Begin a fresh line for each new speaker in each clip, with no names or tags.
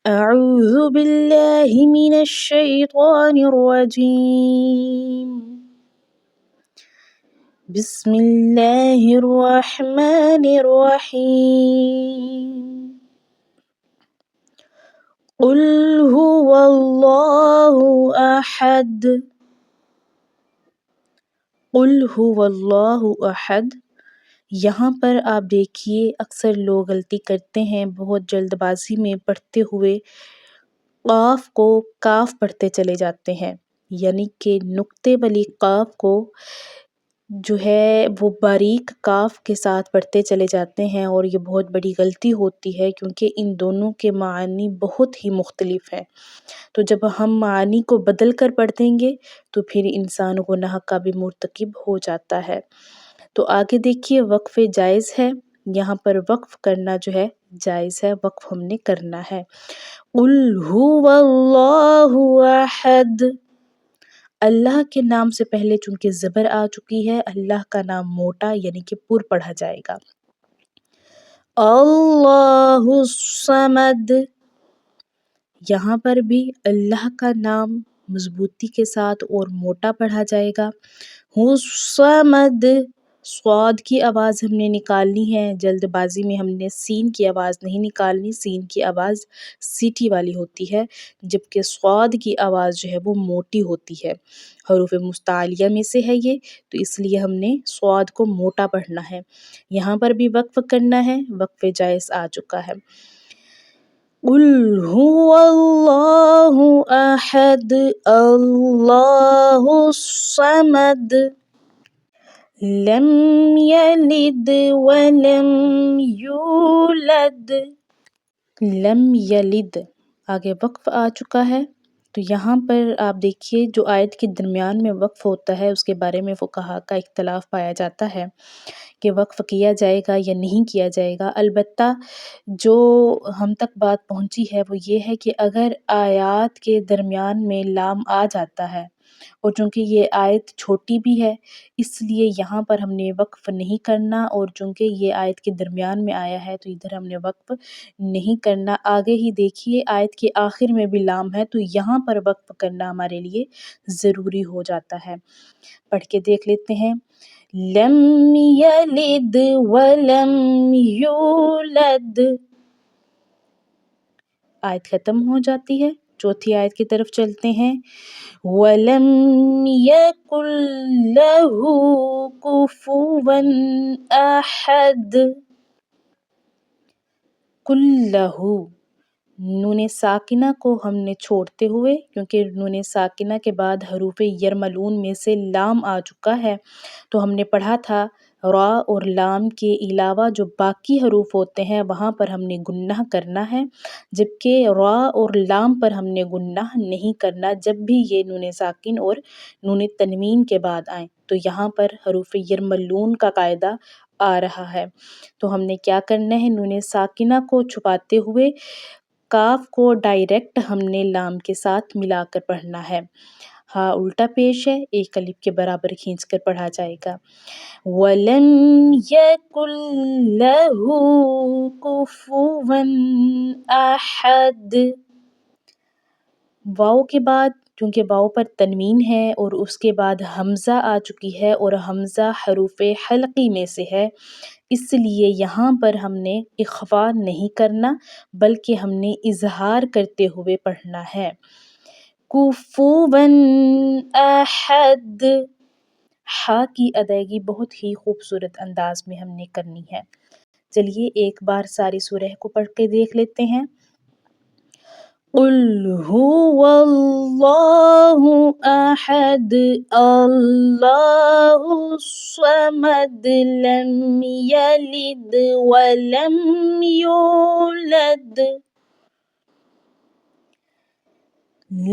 أعوذ بالله من الشيطان الرجيم بسم الله الرحمن الرحيم قل هو الله أحد قل هو الله أحد یہاں پر آپ دیکھیے اکثر لوگ غلطی کرتے ہیں، بہت جلد بازی میں پڑھتے ہوئے قاف کو کاف پڑھتے چلے جاتے ہیں، یعنی کہ نقطے والی قاف کو جو ہے وہ باریک کاف کے ساتھ پڑھتے چلے جاتے ہیں، اور یہ بہت بڑی غلطی ہوتی ہے کیونکہ ان دونوں کے معنی بہت ہی مختلف ہیں۔ تو جب ہم معنی کو بدل کر پڑھ دیں گے تو پھر انسان گناہ کا بھی مرتکب ہو جاتا ہے۔ تو آگے دیکھیے وقف جائز ہے، یہاں پر وقف کرنا جو ہے جائز ہے، وقف ہم نے کرنا ہے۔ قل هو اللہ احد، اللہ کے نام سے پہلے چونکہ زبر آ چکی ہے، اللہ کا نام موٹا یعنی کہ پر پڑھا جائے گا۔ اللہ الصمد، یہاں پر بھی اللہ کا نام مضبوطی کے ساتھ اور موٹا پڑھا جائے گا۔ الصمد، صاد کی آواز ہم نے نکالنی ہے، جلد بازی میں ہم نے سین کی آواز نہیں نکالنی، سین کی آواز سیٹی والی ہوتی ہے، جبکہ صاد کی آواز جو ہے وہ موٹی ہوتی ہے، حروف مستعلیہ میں سے ہے یہ، تو اس لیے ہم نے صاد کو موٹا پڑھنا ہے۔ یہاں پر بھی وقف کرنا ہے، وقف جائز آ چکا ہے۔ قل هو اللہ احد اللہ الصمد لم یلد ولم یولد، لم یلد آگے وقف آ چکا ہے، تو یہاں پر آپ دیکھیے جو آیت کے درمیان میں وقف ہوتا ہے اس کے بارے میں فقہا کا اختلاف پایا جاتا ہے کہ وقف کیا جائے گا یا نہیں کیا جائے گا۔ البتہ جو ہم تک بات پہنچی ہے وہ یہ ہے کہ اگر آیات کے درمیان میں لام آ جاتا ہے، اور چونکہ یہ آیت چھوٹی بھی ہے اس لیے یہاں پر ہم نے وقف نہیں کرنا، اور چونکہ یہ آیت کے درمیان میں آیا ہے تو ادھر ہم نے وقف نہیں کرنا۔ آگے ہی دیکھیے آیت کے آخر میں بھی لام ہے تو یہاں پر وقف کرنا ہمارے لیے ضروری ہو جاتا ہے۔ پڑھ کے دیکھ لیتے ہیں۔ لم یلد ولم یولد، آیت ختم ہو جاتی ہے، چوتھی آیت کی طرف چلتے ہیں۔ وَلَمْ يَكُنْ لَهُ كُفُوًا أَحَدٌ، کُلَّهُ، نون ساکنہ کو ہم نے چھوڑتے ہوئے، کیونکہ نون ساکنہ کے بعد حروف یرملون میں سے لام آ چکا ہے، تو ہم نے پڑھا تھا را اور لام کے علاوہ جو باقی حروف ہوتے ہیں وہاں پر ہم نے گنہ کرنا ہے، جبکہ را اور لام پر ہم نے گنہ نہیں کرنا جب بھی یہ نون ساکن اور نون تنوین کے بعد آئیں، تو یہاں پر حروف یرملون کا قاعدہ آ رہا ہے۔ تو ہم نے کیا کرنا ہے، نون ساکنہ کو چھپاتے ہوئے کاف کو ڈائریکٹ ہم نے لام کے ساتھ ملا کر پڑھنا ہے۔ ہاں الٹا پیش ہے، ایک الف کے برابر کھینچ کر پڑھا جائے گا۔ وَلَمْ يَكُنْ لَهُ كُفُوًا أَحَدٌ، واو کے بعد کیونکہ واو پر تنوین ہے اور اس کے بعد حمزہ آ چکی ہے، اور حمزہ حروف حلقی میں سے ہے، اس لیے یہاں پر ہم نے اخفا نہیں کرنا بلکہ ہم نے اظہار کرتے ہوئے پڑھنا ہے۔ کفواً احد، ہا کی ادائیگی بہت ہی خوبصورت انداز میں ہم نے کرنی ہے۔ چلیے ایک بار ساری سورہ کو پڑھ کے دیکھ لیتے ہیں۔ قل هو اللہ احد اللہ الصمد لم یلد ولم یولد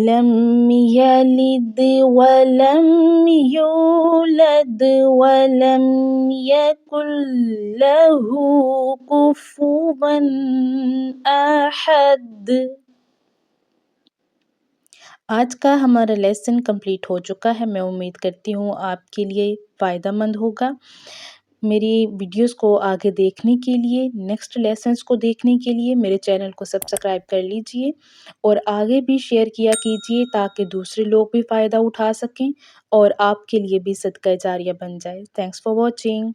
لم یلد ولم یولد ولم یکن له کفوا احد۔ آج کا ہمارا لیسن کمپلیٹ ہو چکا ہے، میں امید کرتی ہوں آپ کے لیے فائدہ مند ہوگا۔ میری ویڈیوز کو آگے دیکھنے کے لیے، نیکسٹ لیسنس کو دیکھنے کے لیے میرے چینل کو سبسکرائب کر لیجئے اور آگے بھی شیئر کیا کیجئے تاکہ دوسرے لوگ بھی فائدہ اٹھا سکیں اور آپ کے لیے بھی صدقہ جاریہ بن جائے۔ Thanks for watching.